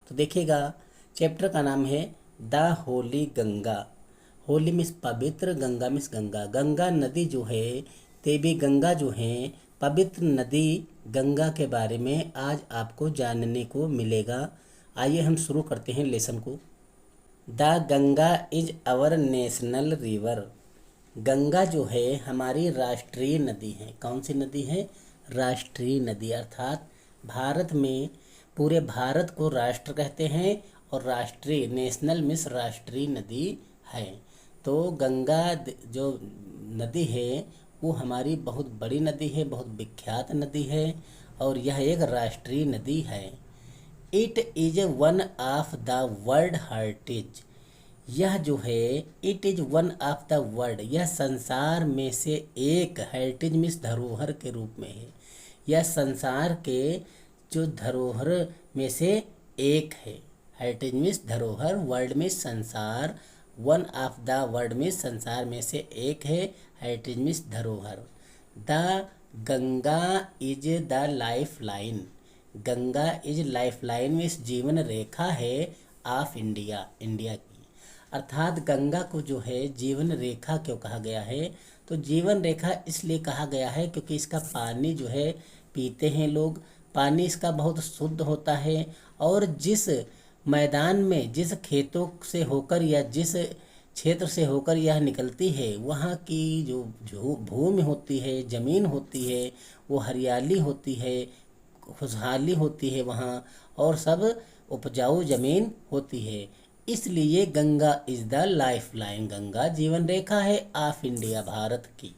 तो देखिएगा, चैप्टर का नाम है द होली गंगा। होली मीन्स पवित्र, गंगा मीन्स गंगा। गंगा नदी जो है, देवी गंगा जो है, पवित्र नदी गंगा के बारे में आज आपको जानने को मिलेगा। आइए हम शुरू करते हैं लेसन को। The Ganga is our national river. Ganga जो है हमारी राष्ट्रीय नदी है। कौन सी नदी है? राष्ट्रीय नदी, अर्थात भारत में पूरे भारत को राष्ट्र कहते हैं और राष्ट्रीय, नेशनल मीन्स राष्ट्रीय नदी है। तो गंगा जो नदी है वो हमारी बहुत बड़ी नदी है, बहुत विख्यात नदी है और यह एक राष्ट्रीय नदी है। It is one of the world heritage. यह जो है, it is one of the world, यह संसार में से एक, हेरिटेज मीन्स धरोहर के रूप में है। यह संसार के जो धरोहर में से एक है। हेरिटेज मीन्स धरोहर, वर्ल्ड में संसार, वन ऑफ द वर्ल्ड में संसार में से एक है, हेरिटेज मीन्स धरोहर। The Ganga is the life line. Ganga is life line means जीवन रेखा है ऑफ इंडिया, इंडिया की। अर्थात गंगा को जो है जीवन रेखा क्यों कहा गया है? तो जीवन रेखा इसलिए कहा गया है क्योंकि इसका पानी जो है पीते हैं लोग, पानी इसका बहुत शुद्ध होता है और जिस मैदान में, जिस खेतों से होकर या जिस क्षेत्र से होकर यह निकलती है, वहाँ की जो भूमि होती है, ज़मीन होती है, वो हरियाली होती है, खुशहाली होती है वहाँ, और सब उपजाऊ ज़मीन होती है। इसलिए Ganga is the life line, Ganga जीवन रेखा है ऑफ इंडिया, भारत की।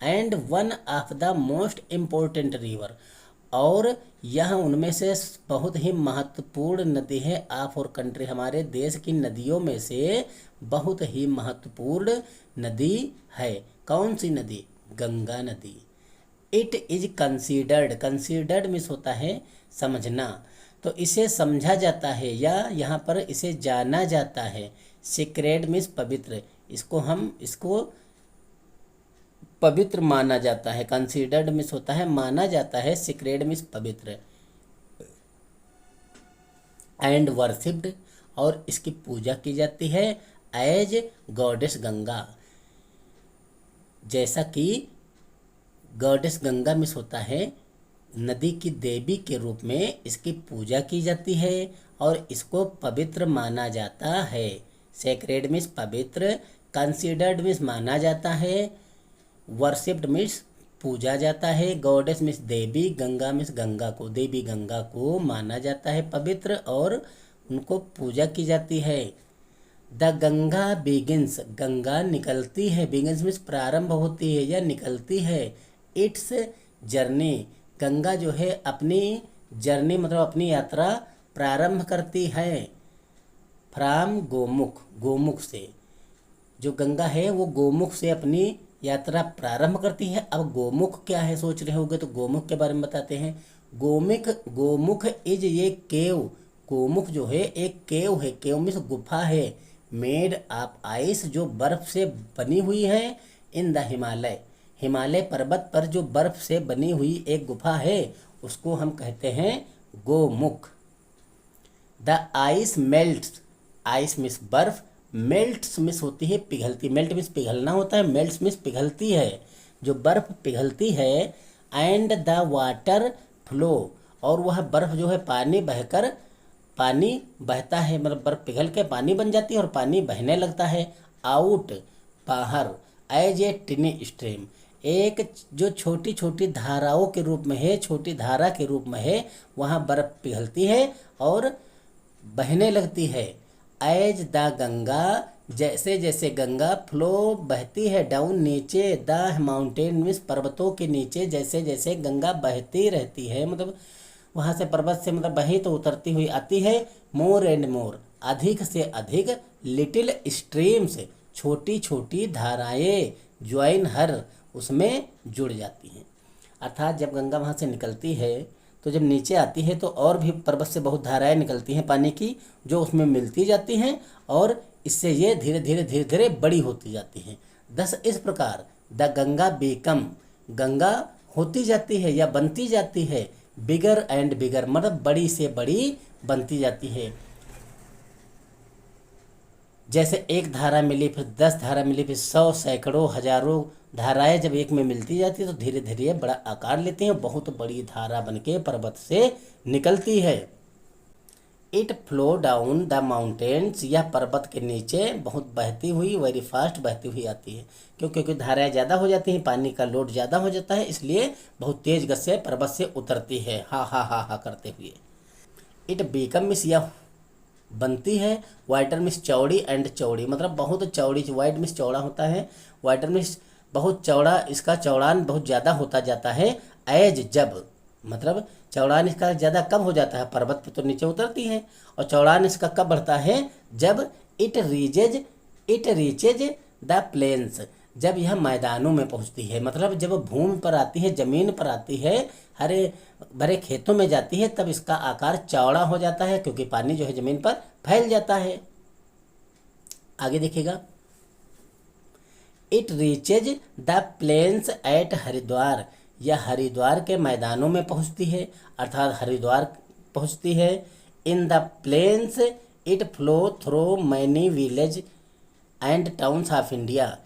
And one of the most important river, और यह उनमें से बहुत ही महत्वपूर्ण नदी है ऑफ और कंट्री, हमारे देश की नदियों में से बहुत ही महत्वपूर्ण नदी है। कौन सी नदी? गंगा नदी। It is considered, considered means होता है समझना, तो इसे समझा जाता है या यहाँ पर इसे जाना जाता है। सीक्रेट मीन्स पवित्र, इसको पवित्र माना जाता है। कंसीडर्ड मीन्स होता है माना जाता है, सीक्रेट मीन्स पवित्र। एंड वर्शिप्ड, और इसकी पूजा की जाती है एज गॉडेस गंगा। जैसा कि गॉडेस गंगा मीन्स होता है नदी की देवी के रूप में इसकी पूजा की जाती है और इसको पवित्र माना जाता है। सेक्रेड मीन्स पवित्र, कंसीडर्ड मीन्स माना जाता है, वर्शिप्ड मीन्स पूजा जाता है, गॉडेस मीन्स देवी, गंगा मीन्स गंगा को, देवी गंगा को माना जाता है पवित्र और उनको पूजा की जाती है। द गंगा बिगिंस, गंगा निकलती है, बिगिंस मीन्स प्रारंभ होती है या निकलती है। इट्स जर्नी, गंगा जो है अपनी जर्नी मतलब अपनी यात्रा प्रारंभ करती है फ्रॉम गोमुख, गोमुख से। जो गंगा है वो गोमुख से अपनी यात्रा प्रारंभ करती है। अब गोमुख क्या है सोच रहे होगे, तो गोमुख के बारे में बताते हैं। गोमुख इज ये केव, गोमुख जो है एक केव है, केव मीन्स गुफा है, मेड ऑफ आइस, जो बर्फ से बनी हुई है, इन द हिमालय, हिमालय पर्वत पर जो बर्फ से बनी हुई एक गुफा है उसको हम कहते हैं Gomukh. The ice melts, ice means बर्फ, मेल्ट्स मीन्स होती है पिघलती, मेल्ट मीन्स पिघलना होता है, मेल्ट्स मीन्स पिघलती है, जो बर्फ पिघलती है। एंड द वाटर फ्लो, और वह बर्फ जो है पानी बहकर, पानी बहता है, मतलब बर्फ पिघल के पानी बन जाती है और पानी बहने लगता है आउट, बाहर, एज ए टिनी स्ट्रीम, एक जो छोटी छोटी धाराओं के रूप में है, छोटी धारा के रूप में है, वहाँ बर्फ पिघलती है और बहने लगती है। एज द गंगा, जैसे जैसे गंगा फ्लो बहती है डाउन नीचे, द माउंटेन मीन्स पर्वतों के नीचे, जैसे जैसे गंगा बहती रहती है, मतलब वहाँ से पर्वत से मतलब बही तो उतरती हुई आती है, मोर एंड मोर, अधिक से अधिक, लिटिल स्ट्रीम्स, छोटी छोटी धाराएं, ज्वाइन हर, उसमें जुड़ जाती हैं। अर्थात जब गंगा वहाँ से निकलती है तो जब नीचे आती है तो और भी पर्वत से बहुत धाराएं निकलती हैं पानी की, जो उसमें मिलती जाती हैं और इससे ये धीरे धीरे धीरे धीरे बड़ी होती जाती हैं। दस इस प्रकार द गंगा बिकम, गंगा होती जाती है या बनती जाती है बिगर एंड बिगर, मतलब बड़ी से बड़ी बनती जाती है। जैसे एक धारा मिली, फिर 10 धारा मिली, फिर 100, सैकड़ों, हजारों धाराएं जब एक में मिलती जाती है तो धीरे धीरे ये बड़ा आकार लेती हैं, बहुत बड़ी धारा बनके पर्वत से निकलती है। It flow down the mountains, यह पर्वत के नीचे बहुत बहती हुई, वेरी फास्ट बहती हुई आती है। क्यों? क्योंकि धाराएं ज़्यादा हो जाती हैं, पानी का लोड ज़्यादा हो जाता है, इसलिए बहुत तेज गति से पर्वत से उतरती है, हा हा हा हा करते हुए। इट बिकम मिस, यह बनती है, वाइटर मिस चौड़ी एंड चौड़ी, मतलब बहुत चौड़ी, वाइट मिस चौड़ा होता है, वाइटर मिस बहुत चौड़ा, इसका चौड़ान बहुत ज़्यादा होता जाता है। एज, जब, मतलब चौड़ान इसका ज़्यादा कब हो जाता है, पर्वत पे तो नीचे उतरती है, और चौड़ान इसका कब बढ़ता है, जब इट रीचेज द प्लेन्स, जब यह मैदानों में पहुंचती है, मतलब जब भूमि पर आती है, ज़मीन पर आती है, हरे भरे खेतों में जाती है, तब इसका आकार चौड़ा हो जाता है, क्योंकि पानी जो है ज़मीन पर फैल जाता है। आगे देखिएगा, it reaches the plains at Haridwar, यह हरिद्वार के मैदानों में पहुंचती है, अर्थात हरिद्वार पहुंचती है। In the plains it flow through many village and towns of India,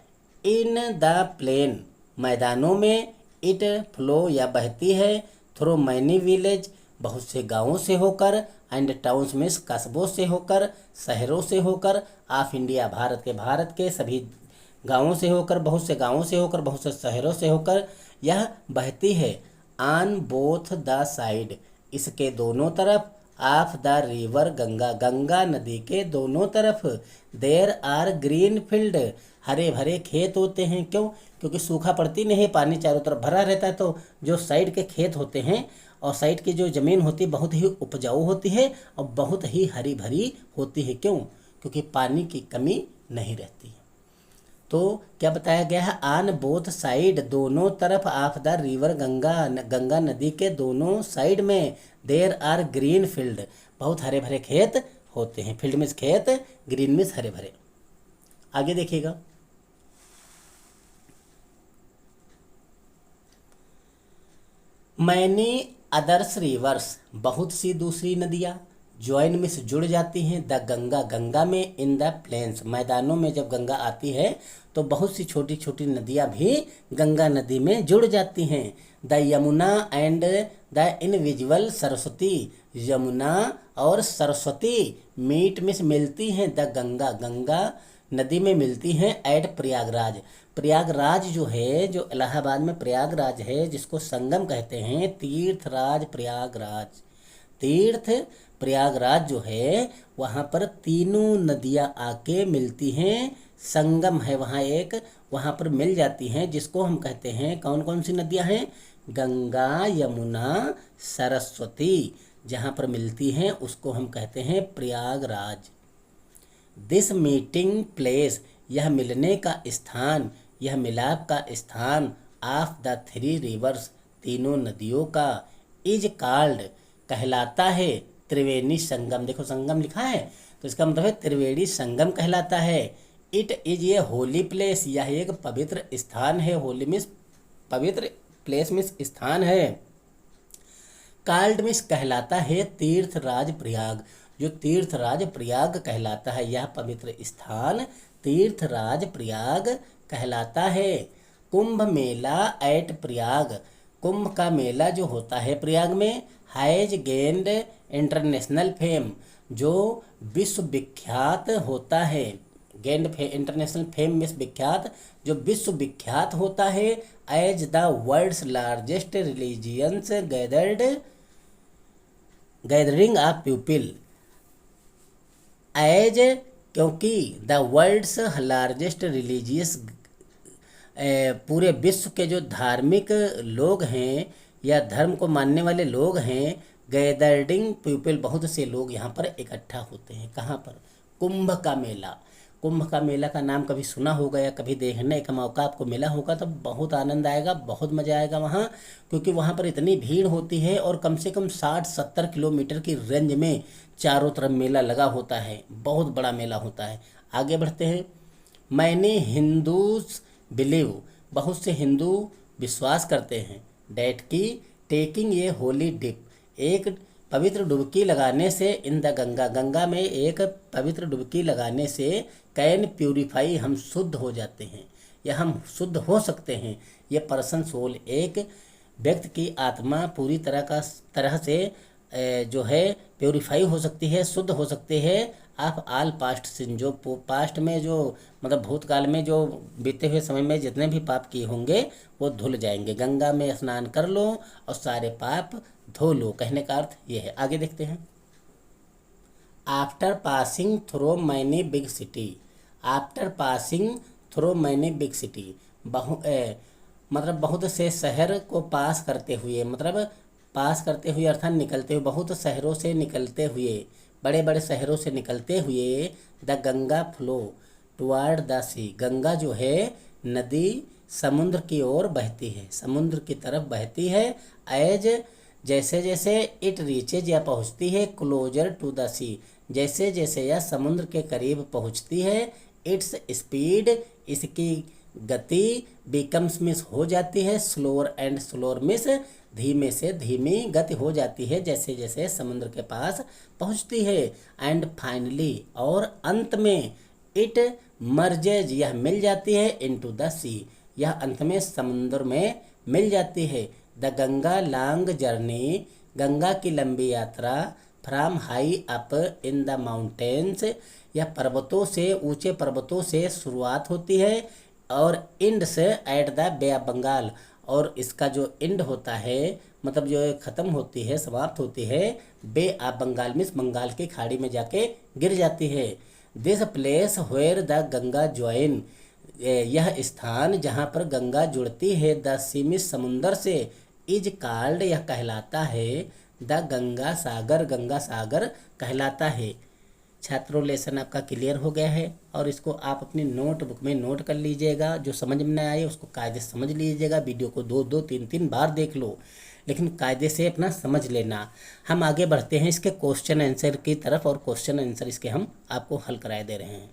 in the plain, मैदानों में, इट फ्लो या बहती है, थ्रू मैनी विलेज, बहुत से गांवों से होकर, एंड टाउन्स में कस्बों से होकर, शहरों से होकर, ऑफ इंडिया, भारत के सभी गांवों से होकर, बहुत से गांवों से होकर, बहुत से शहरों से होकर यह बहती है। ऑन बोथ द साइड, इसके दोनों तरफ, of the river Ganga, Ganga नदी के दोनों तरफ, देयर आर ग्रीन फील्ड, हरे भरे खेत होते हैं। क्यों? क्योंकि सूखा पड़ती नहीं, पानी चारों तरफ भरा रहता है, तो जो साइड के खेत होते हैं और साइड की जो ज़मीन होती है बहुत ही उपजाऊ होती है और बहुत ही हरी भरी होती है। क्यों? क्योंकि पानी की कमी नहीं रहती है। तो क्या बताया गया है, ऑन बोथ साइड, दोनों तरफ, of the river Ganga, Ganga नदी के दोनों साइड में, देयर आर ग्रीन फील्ड, बहुत हरे भरे खेत होते हैं। फील्ड मीन्स खेत, ग्रीन मीन्स हरे भरे। आगे देखिएगा, मैनी अदर्स रिवर्स, बहुत सी दूसरी नदियाँ, ज्वाइन में से जुड़ जाती हैं, द गंगा, गंगा में, इन द प्लेन्स, मैदानों में जब गंगा आती है तो बहुत सी छोटी छोटी नदियाँ भी गंगा नदी में जुड़ जाती हैं। The Yamuna and the invisible Saraswati, Yamuna और सरस्वती मीट में से मिलती हैं, द गंगा, गंगा नदी में मिलती हैं, एट प्रयागराज, प्रयागराज जो है, जो इलाहाबाद में प्रयागराज है, जिसको संगम कहते हैं, तीर्थराज प्रयागराज, तीर्थ प्रयागराज जो है वहाँ पर तीनों नदियाँ आके मिलती हैं, संगम है वहाँ एक, वहाँ पर मिल जाती हैं, जिसको हम कहते हैं, कौन कौन सी नदियाँ हैं, गंगा, यमुना, सरस्वती, जहाँ पर मिलती हैं उसको हम कहते हैं प्रयागराज। दिस मीटिंग प्लेस, यह मिलने का स्थान, यह मिलाप का स्थान, ऑफ द थ्री रिवर्स, तीनों नदियों का, इज कॉल्ड, कहलाता है, त्रिवेणी संगम, देखो संगम लिखा है तो इसका मतलब है त्रिवेणी संगम कहलाता है। It is a holy place, यह एक पवित्र स्थान है, होली मीन्स पवित्र, प्लेस मीन्स स्थान है। कॉल्ड मीन्स कहलाता है, तीर्थराज प्रयाग, जो तीर्थराज प्रयाग कहलाता है, यह पवित्र स्थान तीर्थराज प्रयाग कहलाता है। कुंभ मेला एट प्रयाग, कुंभ का मेला जो होता है प्रयाग में, हैज गेंड इंटरनेशनल फेम, जो विश्व विख्यात होता है, गेंड इंटरनेशनल फेम में विख्यात, जो विश्व विख्यात होता है, as the world's largest religions gathering of people, as, क्योंकि द वर्ल्ड्स लार्जेस्ट रिलीजियस, पूरे विश्व के जो धार्मिक लोग हैं या धर्म को मानने वाले लोग हैं, गैदरिंग पीपल, बहुत से लोग यहाँ पर इकट्ठा होते हैं। कहाँ पर? कुंभ का मेला, कुंभ का मेला का नाम कभी सुना होगा या कभी देखने का मौका आपको मिला होगा तो बहुत आनंद आएगा, बहुत मज़ा आएगा वहाँ, क्योंकि वहाँ पर इतनी भीड़ होती है और कम से कम 60-70 किलोमीटर की रेंज में चारों तरफ मेला लगा होता है, बहुत बड़ा मेला होता है। आगे बढ़ते हैं, मैंने हिंदूज बिलीव, बहुत से हिंदू विश्वास करते हैं, डैट की टेकिंग ए होली डिप, एक पवित्र डुबकी लगाने से इन द गंगा, गंगा में एक पवित्र डुबकी लगाने से कैन प्यूरिफाई, हम शुद्ध हो जाते हैं या हम शुद्ध हो सकते हैं। ये पर्सन सोल, एक व्यक्ति की आत्मा पूरी तरह से जो है प्योरीफाई हो सकती है, शुद्ध हो सकती है। आप आल पास्ट सिन, जो पास्ट में जो मतलब भूतकाल में जो बीते हुए समय में जितने भी पाप किए होंगे वो धुल जाएंगे। गंगा में स्नान कर लो और सारे पाप धो लो, कहने का अर्थ ये है। आगे देखते हैं। After passing throw many big city, after passing throw many big city, मतलब बहुत से शहर को पास करते हुए, मतलब पास करते हुए अर्थात निकलते हुए, बहुत शहरों से निकलते हुए, बड़े बड़े शहरों से निकलते हुए the Ganga flow toward the sea, Ganga जो है नदी समुद्र की ओर बहती है, समुद्र की तरफ बहती है। एज, जैसे जैसे इट रीचेज, या पहुँचती है, क्लोजर टू द सी, जैसे जैसे यह समुद्र के करीब पहुँचती है। इट्स स्पीड, इसकी गति, बिकम्स मिस हो जाती है, स्लोअर एंड स्लोअर मिस, धीमे से धीमी गति हो जाती है जैसे जैसे समुद्र के पास पहुंचती है। एंड फाइनली, और अंत में, इट मर्जेज, यह मिल जाती है, इनटू द सी, यह अंत में समुद्र में मिल जाती है। The Ganga long journey, Ganga की लंबी यात्रा, from high up in the mountains, यह पर्वतों से, ऊंचे पर्वतों से शुरुआत होती है, और ends at the bay of Bengal, और इसका जो एंड होता है, मतलब जो ख़त्म होती है, समाप्त होती है, बे ऑफ बंगाल में, बंगाल की खाड़ी में जाके गिर जाती है। This place where the Ganga join, यह स्थान जहाँ पर गंगा जुड़ती है, द सीमिस, समुंदर से, इज कॉल्ड, यह कहलाता है, द गंगा सागर, गंगा सागर कहलाता है। छात्रों, लेसन आपका क्लियर हो गया है और इसको आप अपनी नोटबुक में नोट कर लीजिएगा। जो समझ में ना आए उसको कायदे से समझ लीजिएगा, वीडियो को 2-2, 3-3 बार देख लो, लेकिन कायदे से अपना समझ लेना। हम आगे बढ़ते हैं इसके क्वेश्चन आंसर की तरफ, और क्वेश्चन आंसर इसके हम आपको हल कराए दे रहे हैं।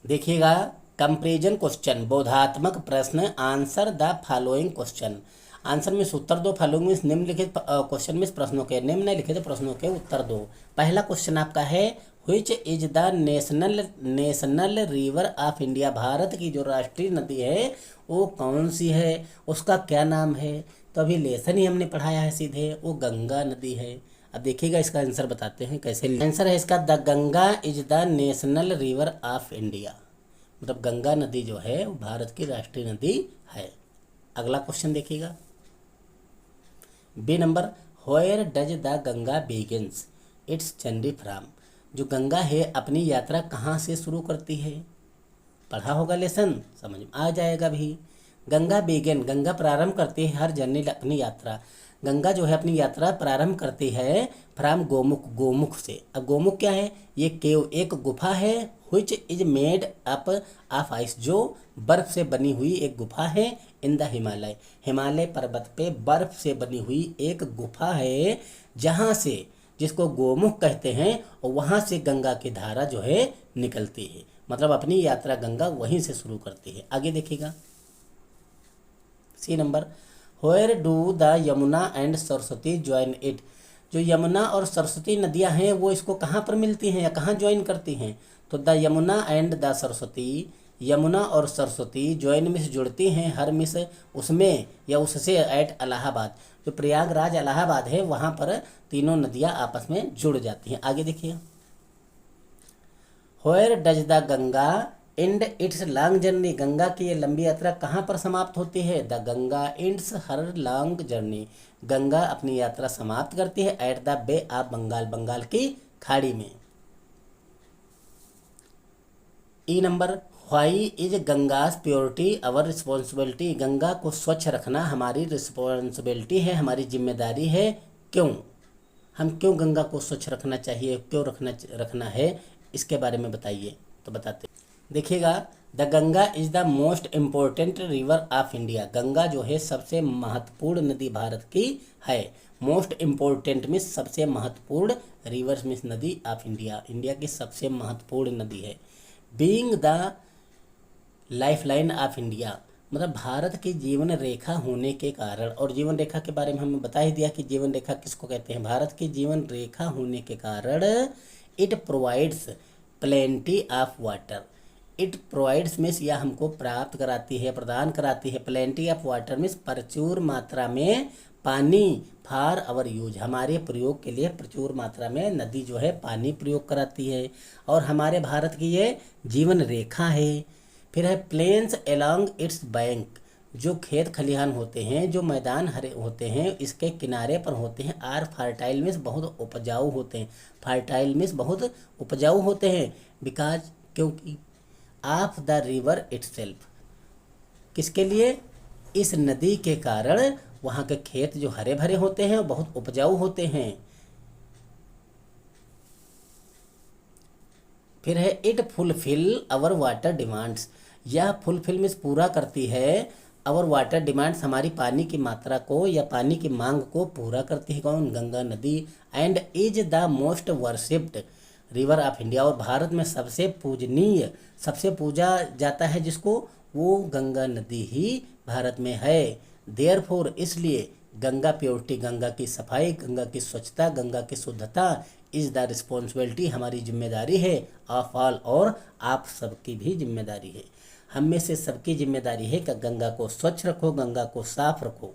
देखिएगा, कंपेरिजन क्वेश्चन, बोधात्मक प्रश्न, answer the following question, answer में उत्तर दो, फॉलोइंग में निम्नलिखित क्वेश्चन में प्रश्नों के, निम्नलिखित प्रश्नों के उत्तर दो। पहला क्वेश्चन आपका है, which is the national river of India, Bharat की जो राष्ट्रीय नदी है वो कौन सी है, उसका क्या नाम है। तो अभी लेसन ही हमने पढ़ाया है सीधे, वो गंगा नदी है। अब देखिएगा इसका आंसर बताते हैं कैसे। आंसर है इसका, the Ganga is the national river of India, मतलब गंगा नदी जो है वो भारत की राष्ट्रीय नदी है। अगला क्वेश्चन देखिएगा, B number, where does the Ganga begins its journey from, जो गंगा है अपनी यात्रा कहाँ से शुरू करती है। पढ़ा होगा लेसन, समझ में आ जाएगा भी। गंगा बिगिन, गंगा प्रारंभ करती है हर जर्नी, अपनी यात्रा, गंगा जो है अपनी यात्रा प्रारंभ करती है फ्रॉम गोमुख, गोमुख से। अब गोमुख क्या है, ये केव, एक गुफा है, which is made up of ice, जो बर्फ से बनी हुई एक गुफा है, इन द हिमालय, हिमालय पर्वत पे बर्फ से बनी हुई एक गुफा है, जहाँ से, जिसको गोमुख कहते हैं, और वहाँ से गंगा की धारा जो है निकलती है, मतलब अपनी यात्रा गंगा वहीं से शुरू करती है। आगे देखिएगा, C number, where do the Yamuna and Saraswati join it, जो यमुना और सरस्वती नदियां हैं वो इसको कहाँ पर मिलती हैं या कहाँ ज्वाइन करती हैं। तो the Yamuna and the Saraswati, Yamuna और सरस्वती ज्वाइन में जुड़ती हैं, हर मिस उसमें या उससे, एट इलाहाबाद, जो प्रयागराज इलाहाबाद है वहाँ पर तीनों नदियाँ आपस में जुड़ जाती हैं। आगे देखिए, where does the Ganga end its long journey, Ganga की ये लंबी यात्रा कहाँ पर समाप्त होती है। The Ganga ends her long journey, Ganga अपनी यात्रा समाप्त करती है at the bay of Bengal, Bengal की खाड़ी में। ई नंबर, why is Ganga's purity our responsibility, Ganga को स्वच्छ रखना हमारी रिस्पॉन्सिबिलिटी है, हमारी जिम्मेदारी है। क्यों, हम क्यों गंगा को स्वच्छ रखना चाहिए, क्यों रखना है, इसके बारे में बताइए। तो बताते देखिएगा, the Ganga is the most important river of India, Ganga जो है सबसे महत्वपूर्ण नदी भारत की है। मोस्ट इम्पोर्टेंट मीन्स सबसे महत्वपूर्ण, रिवर मीन्स नदी ऑफ इंडिया, इंडिया की सबसे महत्वपूर्ण नदी है। Being the life line of India, मतलब भारत की जीवन रेखा होने के कारण, और जीवन रेखा के बारे में हमें बता ही दिया कि जीवन रेखा किसको कहते हैं। भारत की जीवन रेखा होने के कारण it provides plenty of water. It provides means यह हमको प्राप्त कराती है, प्रदान कराती है। प्लेंटी ऑफ वाटर मीन्स प्रचुर मात्रा में पानी फॉर आवर यूज, हमारे प्रयोग के लिए प्रचुर मात्रा में नदी जो है पानी प्रयोग कराती है, और हमारे भारत की ये जीवन रेखा है। फिर है प्लेन्स अलोंग इट्स बैंक, जो खेत खलिहान होते हैं, जो मैदान हरे होते हैं, इसके किनारे पर होते हैं। आर फर्टाइल मीन्स बहुत उपजाऊ होते हैं। फर्टाइल मीन्स बहुत उपजाऊ होते हैं। बिकॉज क्योंकि ऑफ द रिवर इटसेल्फ, किसके लिए, इस नदी के कारण वहाँ के खेत जो हरे भरे होते हैं बहुत उपजाऊ होते हैं। फिर है it fulfil our water demands, यह फुलफिल मीन्स पूरा करती है। आवर वाटर डिमांड्स, हमारी पानी की मात्रा को या पानी की मांग को पूरा करती है। कौन, गंगा नदी। And is the most worshipped river of India, और भारत में सबसे पूजनीय, सबसे पूजा जाता है जिसको, वो गंगा नदी ही भारत में है। देयरफॉर, इसलिए गंगा प्योरिटी, गंगा की सफाई, गंगा की स्वच्छता, गंगा की शुद्धता इज द रिस्पॉन्सिबिलिटी, हमारी जिम्मेदारी है। ऑफ ऑल, और आप सबकी भी जिम्मेदारी है। हम में से सबकी जिम्मेदारी है कि गंगा को स्वच्छ रखो, गंगा को साफ रखो।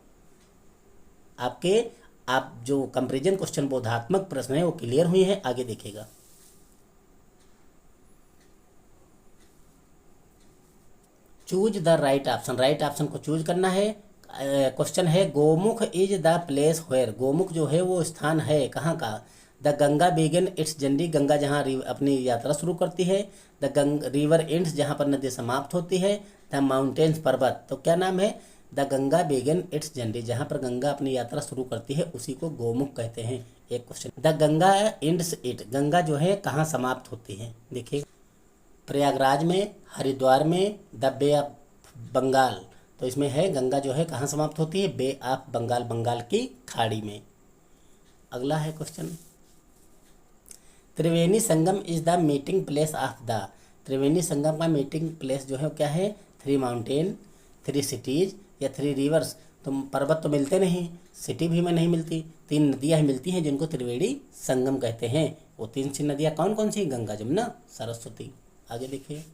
आप जो कंपेरिजन क्वेश्चन बोधात्मक प्रश्न है वो क्लियर हुए हैं, आगे देखिएगा। Choose the right option, right option को चूज करना है। क्वेश्चन है Gomukh is the place where, Gomukh जो है वो स्थान है कहाँ का। The Ganga begin its journey, Ganga जहाँ अपनी यात्रा शुरू करती है। द रिवर एंड्स, जहाँ पर नदी समाप्त होती है। द माउंटेन्स, पर्वत, तो क्या नाम है, the Ganga begin its journey, जहाँ पर गंगा अपनी यात्रा शुरू करती है उसी को गोमुख कहते हैं। एक question, the Ganga ends it, Ganga जो है कहाँ समाप्त होती है, देखिए प्रयागराज में, हरिद्वार में, द बे ऑफ बंगाल, तो इसमें है गंगा जो है कहाँ समाप्त होती है, बे ऑफ बंगाल, बंगाल की खाड़ी में। अगला है question, Triveni Sangam is the meeting place of the, Triveni Sangam का मीटिंग प्लेस जो है क्या है, 3 माउंटेन, 3 सिटीज या 3 रिवर्स। तो पर्वत तो मिलते नहीं, सिटी भी में नहीं मिलती, 3 नदियाँ मिलती हैं जिनको त्रिवेणी संगम कहते हैं। वो 3 सी नदियाँ कौन कौन सी, गंगा, जमुना, सरस्वती। आगे देखिए,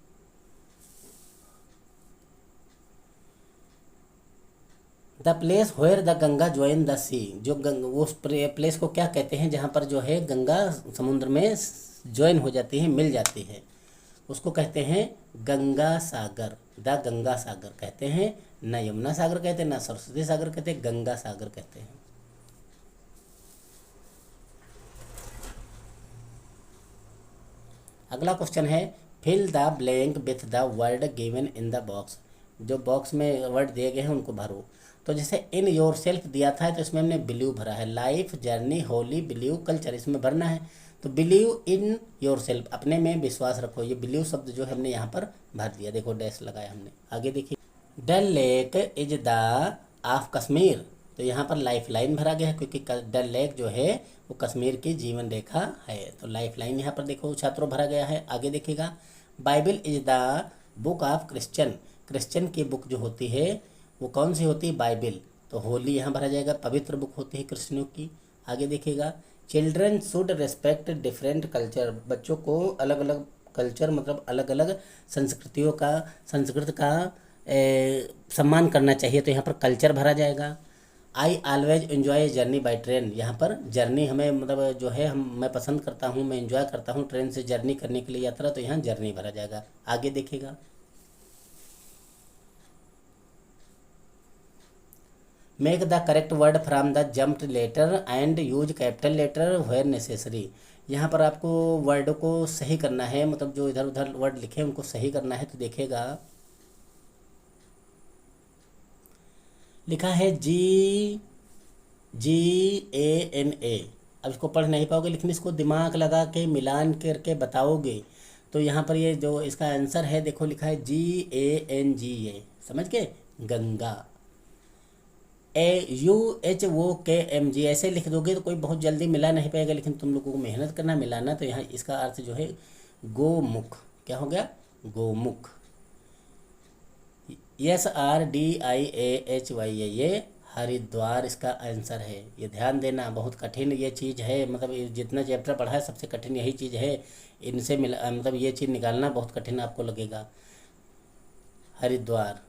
the place where the Ganga join the sea, जो उस प्लेस को क्या कहते हैं जहाँ पर जो है गंगा समुद्र में ज्वाइन हो जाती है, मिल जाती है, उसको कहते हैं गंगा सागर। द गंगा सागर कहते हैं, ना यमुना सागर कहते हैं, ना सरस्वती सागर कहते हैं, गंगा सागर कहते हैं। अगला क्वेश्चन है fill the blank with the word given in the box, जो बॉक्स में वर्ड दिए गए हैं उनको भरो। तो जैसे इन योर सेल्फ दिया था तो इसमें हमने बिलीव भरा है, life, journey, Holi, believe, culture, इसमें भरना है। तो बिलीव इन योर सेल्फ, अपने में विश्वास रखो, ये बिलीव शब्द जो है हमने यहाँ पर भर दिया, देखो डैश लगाया हमने। आगे देखिए, Dal lake is the of Kashmir, तो यहाँ पर लाइफ लाइन भरा गया है क्योंकि डल लेक जो है वो कश्मीर की जीवन रेखा है, तो लाइफ लाइन यहाँ पर देखो छात्रों भरा गया है। आगे देखिएगा, Bible is the book of Christian, Christian की बुक जो होती है वो कौन सी होती है, बाइबल, तो होली यहाँ भरा जाएगा, पवित्र बुक होती है क्रिश्चियनों की। आगे देखिएगा, children should respect different culture, बच्चों को अलग अलग कल्चर मतलब अलग अलग संस्कृतियों का, संस्कृत का सम्मान करना चाहिए, तो यहाँ पर कल्चर भरा जाएगा। I always enjoy journey by train, यहाँ पर जर्नी हमें मतलब जो है मैं पसंद करता हूँ, मैं एंजॉय करता हूँ ट्रेन से जर्नी करने के लिए यात्रा, तो यहाँ जर्नी भरा जाएगा। आगे देखिएगा, make the correct word from the jumped letter and use capital letter where necessary, यहाँ पर आपको वर्ड को सही करना है, मतलब जो इधर उधर वर्ड लिखे हैं उनको सही करना है। तो देखिएगा, लिखा है GGANA, अब इसको पढ़ नहीं पाओगे लेकिन इसको दिमाग लगा के मिलान करके बताओगे, तो यहाँ पर ये जो इसका आंसर है देखो लिखा है GANGA, समझ के, गंगा। AUHOKMG ऐसे लिख दोगे तो कोई बहुत जल्दी मिला नहीं पाएगा, लेकिन तुम लोगों को मेहनत करना मिलाना, तो यहाँ इसका अर्थ जो है गोमुख, क्या हो गया, गोमुख। SRDIAHY ये हरिद्वार इसका आंसर है। ये ध्यान देना, बहुत कठिन ये चीज़ है, मतलब ये जितना चैप्टर पढ़ा है सबसे कठिन यही चीज़ है। इनसे मिला मतलब ये चीज़ निकालना बहुत कठिन आपको लगेगा। हरिद्वार।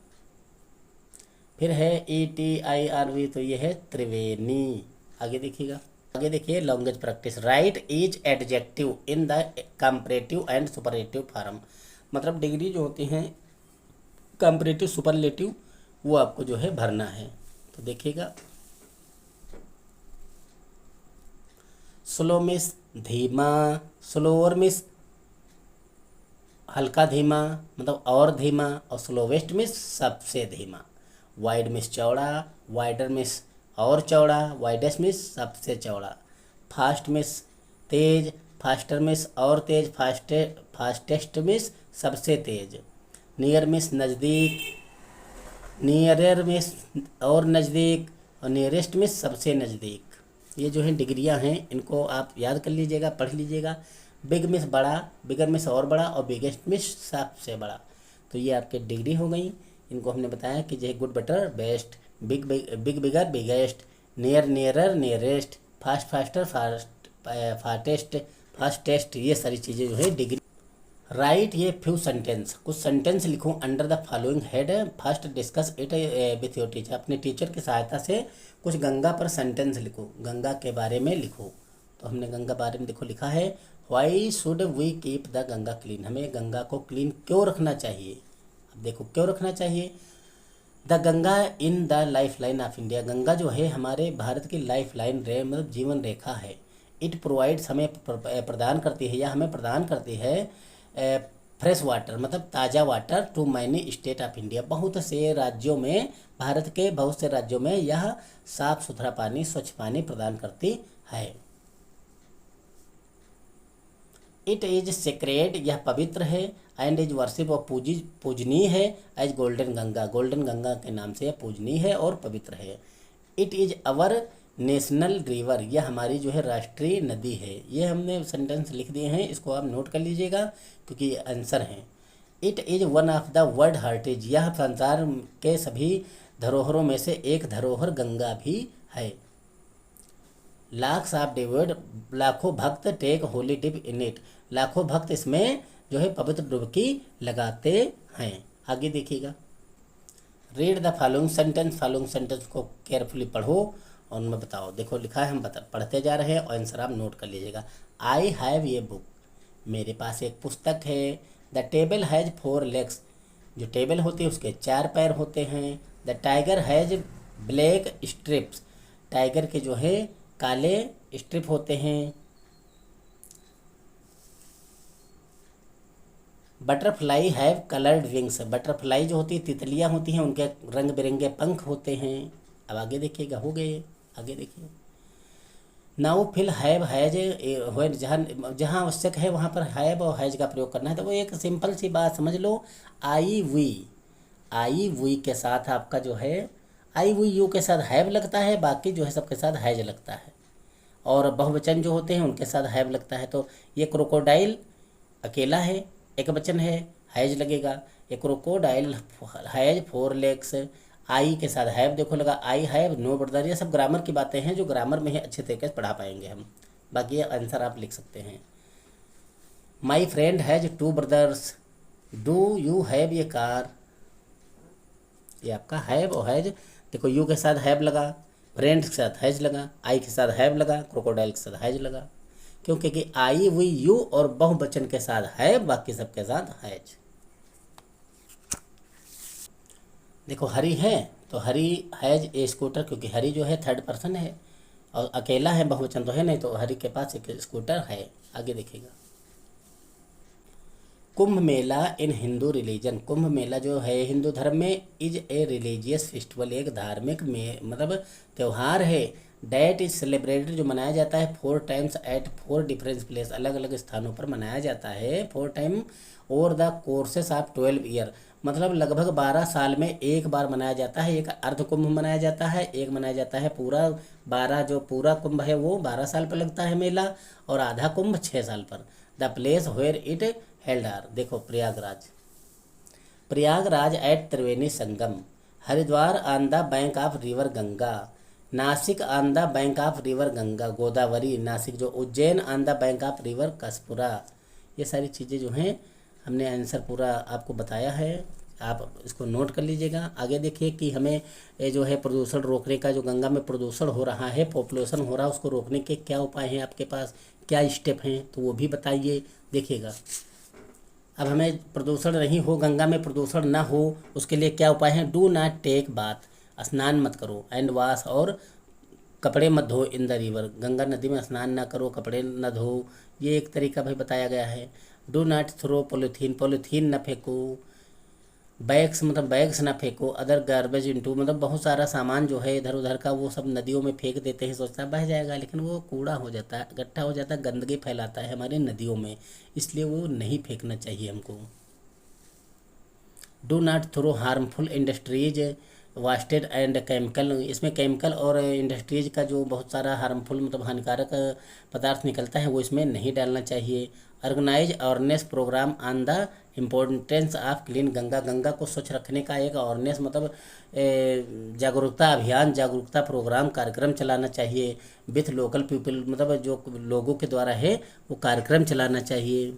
फिर है ETIRV, तो ये है त्रिवेणी। आगे देखिएगा, आगे देखिए language practice. Right each adjective in the comparative and superlative form. मतलब डिग्री जो होती हैं कंपैरेटिव सुपरलेटिव वो आपको जो है भरना है। तो देखिएगा, स्लो मिस धीमा, स्लोअर मिस हल्का धीमा मतलब और धीमा, और स्लोवेस्ट मिस सबसे धीमा। वाइड मिस चौड़ा, वाइडर मिस और चौड़ा, वाइडेस्ट मिस सबसे चौड़ा। फास्ट मिस तेज, फास्टर मिस और तेज, फास्टेस्ट मिस सबसे तेज। नियर मिस नज़दीक, नियरर मिस और नज़दीक, और नियरेस्ट मिस सबसे नज़दीक। ये जो है डिग्रियां हैं, इनको आप याद कर लीजिएगा, पढ़ लीजिएगा। बिग मिस बड़ा, बिगर मिस और बड़ा, और बिगेस्ट मिस सबसे बड़ा। तो ये आपके डिग्री हो गई। इनको हमने बताया कि जो है good better best, big bigger biggest, near nearer nearest, fast faster fastest, ये सारी चीज़ें जो है डिग्री। राइट ये फ्यू सेंटेंस, कुछ सेंटेंस लिखो under the following head. First discuss it with your teacher. अपने टीचर की सहायता से कुछ गंगा पर सेंटेंस लिखो, गंगा के बारे में लिखो। तो हमने गंगा बारे में देखो लिखा है, why should we keep the Ganga clean. हमें गंगा को क्लीन क्यों रखना चाहिए। अब देखो क्यों रखना चाहिए। The Ganga in the life line of India. Ganga जो है हमारे भारत की लाइफ लाइन रे मतलब जीवन रेखा है। इट प्रोवाइड्स हमें प्रदान करती है या हमें प्रदान करती है फ्रेश वाटर मतलब ताज़ा water to many state of India. बहुत से राज्यों में, भारत के बहुत से राज्यों में यह साफ सुथरा पानी, स्वच्छ पानी प्रदान करती है। इट इज सेक्रेड, यह पवित्र है। एंड इज वर्शिप और पूजनीय है। As golden Ganga, golden Ganga के नाम से यह पूजनीय है और पवित्र है। It is our national river, यह हमारी जो है राष्ट्रीय नदी है। ये हमने सेंटेंस लिख दिए हैं, इसको आप नोट कर लीजिएगा क्योंकि ये आंसर हैं। It is one of the world heritage, यह संसार के सभी धरोहरों में से एक धरोहर गंगा भी है। लाख्स ऑफ डिवोड, लाखों भक्त take holy dip in it, लाखों भक्त इसमें जो है पवित्र डुबकी लगाते हैं। आगे देखिएगा, read the following sentence, following sentence को केयरफुली पढ़ो और उनमें बताओ। देखो लिखा है, हम पढ़ते जा रहे हैं और आंसर आप नोट कर लीजिएगा। आई हैव ये बुक, मेरे पास एक पुस्तक है। द टेबल हैज़ 4 लेग्स, जो टेबल होती है उसके 4 पैर होते हैं। The tiger has black strips, tiger के जो है काले स्ट्रिप होते हैं। Butterfly have coloured wings, butterfly जो होती है तितलियाँ होती हैं, उनके रंग बिरंगे पंख होते हैं। अब आगे देखिएगा, हो गए, आगे देखिए। नाउ फिल हैव हैज, जहाँ आवश्यक है वहाँ पर हैव और हैज का प्रयोग करना है। तो वो एक सिंपल सी बात समझ लो, आई वी के साथ आपका जो है आई वी यू के साथ हैव लगता है, बाकी जो है सबके साथ हैज लगता है, और बहुवचन जो होते हैं उनके साथ हैव लगता है। तो ये क्रोकोडाइल अकेला है, एक वचन है, हैज लगेगा। ये क्रोकोडाइल हैज 4 लेग्स, आई के साथ हैव देखो लगा, आई हैव नो ब्रदर। ये सब ग्रामर की बातें हैं जो ग्रामर में ही अच्छे तरीके से पढ़ा पाएंगे हम, बाकी ये आंसर आप लिख सकते हैं। My friend has 2 brothers, do you have ये कार, ये आपका हैव और हैज देखो, यू के साथ हैव लगा, फ्रेंड के साथ हैज लगा, आई के साथ हैव लगा, क्रोकोडाइल के साथ हैज लगा, क्योंकि कि आई वी यू और बहुवचन के साथ हैव, बाकी सबके साथ हैज। देखो हरी है तो हरी हैज ए स्कूटर, क्योंकि हरी जो है 3rd पर्सन है और अकेला है, बहुवचन तो है नहीं, तो हरी के पास एक स्कूटर है। आगे देखिएगा, कुंभ मेला इन हिंदू रिलीजन, कुंभ मेला जो है हिंदू धर्म में इज ए रिलीजियस फेस्टिवल, एक धार्मिक में मतलब त्यौहार है। डैट इज सेलिब्रेटेड, जो मनाया जाता है 4 टाइम्स एट 4 डिफरेंट प्लेस, अलग अलग स्थानों पर मनाया जाता है 4 time over the courses of 12 year, मतलब लगभग 12 साल में एक बार मनाया जाता है। एक अर्ध कुंभ मनाया जाता है, एक मनाया जाता है पूरा 12, जो पूरा कुंभ है वो 12 साल पर लगता है मेला, और आधा कुंभ 6 साल पर। The place where it held are, देखो Prayagraj, Prayagraj at Triveni Sangam, Haridwar on the bank of river Ganga, Nashik on the bank of river Ganga Godavari Nashik जो, Ujjain on the bank of river Kaspura. ये सारी चीज़ें जो हैं हमने आंसर पूरा आपको बताया है, आप इसको नोट कर लीजिएगा। आगे देखिए कि हमें ये जो है प्रदूषण रोकने का, जो गंगा में प्रदूषण हो रहा है, पॉपुलेशन हो रहा है, उसको रोकने के क्या उपाय हैं आपके पास, क्या स्टेप हैं, तो वो भी बताइए। देखिएगा अब हमें प्रदूषण नहीं हो, गंगा में प्रदूषण ना हो, उसके लिए क्या उपाय हैं। डू नॉट टेक बाथ, स्नान मत करो, एंड वाश और कपड़े मत धो इन द रिवर, गंगा नदी में स्नान ना करो, कपड़े न धो, ये एक तरीका भी बताया गया है। Do not throw polythene, polythene न फेंको, बैग्स मतलब बैग्स ना फेंको, अदर गार्बेज इनटू मतलब बहुत सारा सामान जो है इधर उधर का वो सब नदियों में फेंक देते हैं, सोचता है बह जाएगा, लेकिन वो कूड़ा हो जाता है, इकट्ठा हो जाता है, गंदगी फैलाता है हमारी नदियों में, इसलिए वो नहीं फेंकना चाहिए हमको। Do not throw harmful industries wasted and chemical, इसमें केमिकल और इंडस्ट्रीज का जो बहुत सारा हार्मफुल मतलब हानिकारक पदार्थ निकलता है वो इसमें नहीं डालना चाहिए। Organise awareness programme on the importance of clean Ganga, Ganga को स्वच्छ रखने का एक अवेयरनेस मतलब जागरूकता अभियान, जागरूकता प्रोग्राम कार्यक्रम चलाना चाहिए। विथ लोकल पीपल मतलब जो लोगों के द्वारा है वो कार्यक्रम चलाना चाहिए।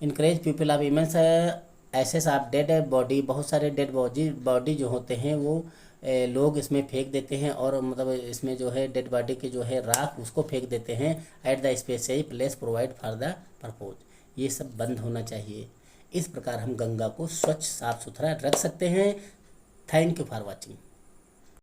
Encourage people of immerse ashes of dead body, बहुत सारे डेड बॉडी जो होते हैं वो लोग इसमें फेंक देते हैं, और मतलब इसमें जो है डेड बॉडी के जो है राख उसको फेंक देते हैं। At the special place provide for the purpose, ये सब बंद होना चाहिए। इस प्रकार हम गंगा को स्वच्छ साफ सुथरा रख सकते हैं। Thank you for watching.